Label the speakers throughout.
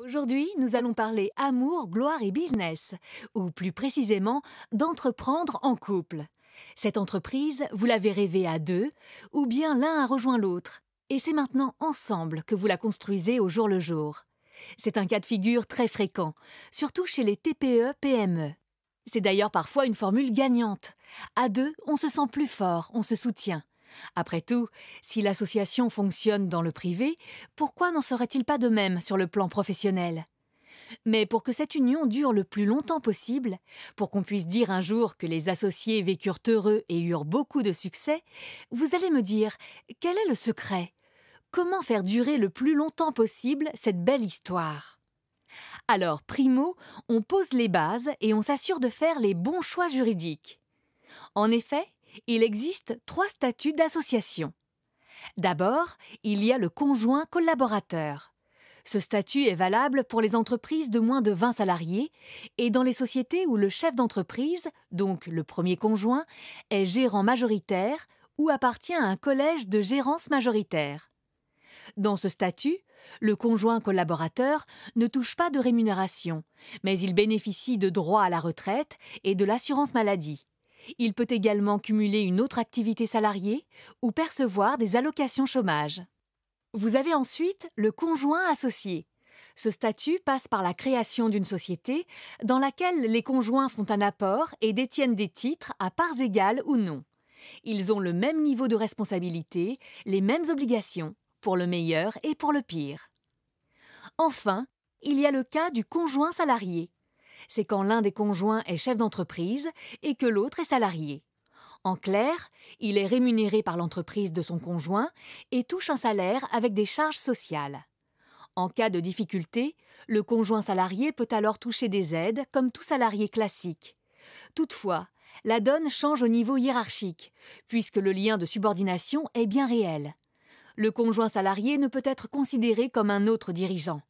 Speaker 1: Aujourd'hui, nous allons parler amour, gloire et business, ou plus précisément, d'entreprendre en couple. Cette entreprise, vous l'avez rêvée à deux, ou bien l'un a rejoint l'autre, et c'est maintenant ensemble que vous la construisez au jour le jour. C'est un cas de figure très fréquent, surtout chez les TPE-PME. C'est d'ailleurs parfois une formule gagnante. À deux, on se sent plus fort, on se soutient. Après tout, si l'association fonctionne dans le privé, pourquoi n'en serait-il pas de même sur le plan professionnel? Mais pour que cette union dure le plus longtemps possible, pour qu'on puisse dire un jour que les associés vécurent heureux et eurent beaucoup de succès, vous allez me dire, quel est le secret? Comment faire durer le plus longtemps possible cette belle histoire? Alors, primo, on pose les bases et on s'assure de faire les bons choix juridiques. En effet, il existe 3 statuts d'association. D'abord, il y a le conjoint collaborateur. Ce statut est valable pour les entreprises de moins de 20 salariés et dans les sociétés où le chef d'entreprise, donc le premier conjoint, est gérant majoritaire ou appartient à un collège de gérance majoritaire. Dans ce statut, le conjoint collaborateur ne touche pas de rémunération, mais il bénéficie de droits à la retraite et de l'assurance maladie. Il peut également cumuler une autre activité salariée ou percevoir des allocations chômage. Vous avez ensuite le conjoint associé. Ce statut passe par la création d'une société dans laquelle les conjoints font un apport et détiennent des titres à parts égales ou non. Ils ont le même niveau de responsabilité, les mêmes obligations, pour le meilleur et pour le pire. Enfin, il y a le cas du conjoint salarié. C'est quand l'un des conjoints est chef d'entreprise et que l'autre est salarié. En clair, il est rémunéré par l'entreprise de son conjoint et touche un salaire avec des charges sociales. En cas de difficulté, le conjoint salarié peut alors toucher des aides comme tout salarié classique. Toutefois, la donne change au niveau hiérarchique, puisque le lien de subordination est bien réel. Le conjoint salarié ne peut être considéré comme un autre dirigeant.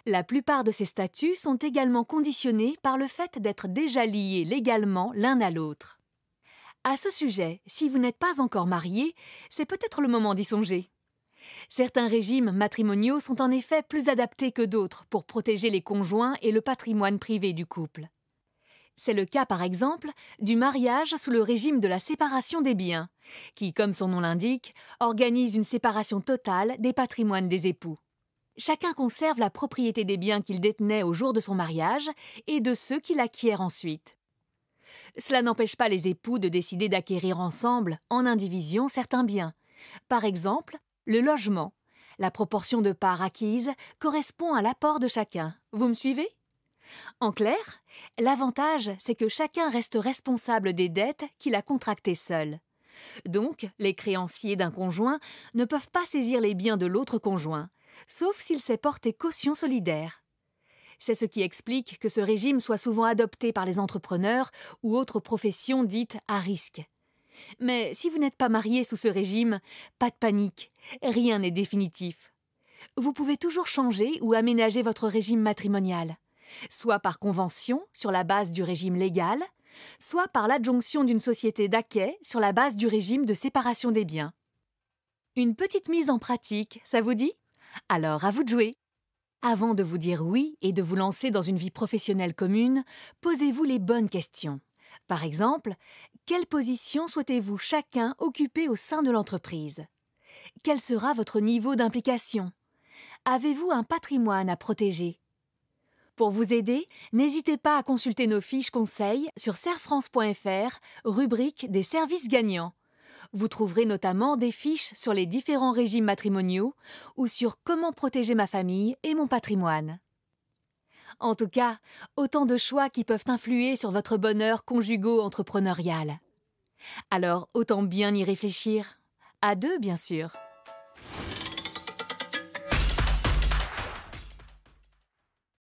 Speaker 1: La plupart de ces statuts sont également conditionnés par le fait d'être déjà liés légalement l'un à l'autre. À ce sujet, si vous n'êtes pas encore marié, c'est peut-être le moment d'y songer. Certains régimes matrimoniaux sont en effet plus adaptés que d'autres pour protéger les conjoints et le patrimoine privé du couple. C'est le cas par exemple du mariage sous le régime de la séparation des biens, qui, comme son nom l'indique, organise une séparation totale des patrimoines des époux. Chacun conserve la propriété des biens qu'il détenait au jour de son mariage et de ceux qu'il acquiert ensuite. Cela n'empêche pas les époux de décider d'acquérir ensemble, en indivision, certains biens. Par exemple, le logement. La proportion de parts acquises correspond à l'apport de chacun. Vous me suivez? En clair, l'avantage, c'est que chacun reste responsable des dettes qu'il a contractées seul. Donc, les créanciers d'un conjoint ne peuvent pas saisir les biens de l'autre conjoint, sauf s'il s'est porté caution solidaire. C'est ce qui explique que ce régime soit souvent adopté par les entrepreneurs ou autres professions dites à risque. Mais si vous n'êtes pas marié sous ce régime, pas de panique, rien n'est définitif. Vous pouvez toujours changer ou aménager votre régime matrimonial, soit par convention sur la base du régime légal, soit par l'adjonction d'une société d'acquêt sur la base du régime de séparation des biens. Une petite mise en pratique, ça vous dit? Alors à vous de jouer! Avant de vous dire oui et de vous lancer dans une vie professionnelle commune, posez-vous les bonnes questions. Par exemple, quelle position souhaitez-vous chacun occuper au sein de l'entreprise? Quel sera votre niveau d'implication? Avez-vous un patrimoine à protéger? Pour vous aider, n'hésitez pas à consulter nos fiches conseils sur serfrance.fr, rubrique des services gagnants. Vous trouverez notamment des fiches sur les différents régimes matrimoniaux ou sur comment protéger ma famille et mon patrimoine. En tout cas, autant de choix qui peuvent influer sur votre bonheur conjugo-entrepreneurial. Alors, autant bien y réfléchir. À deux, bien sûr.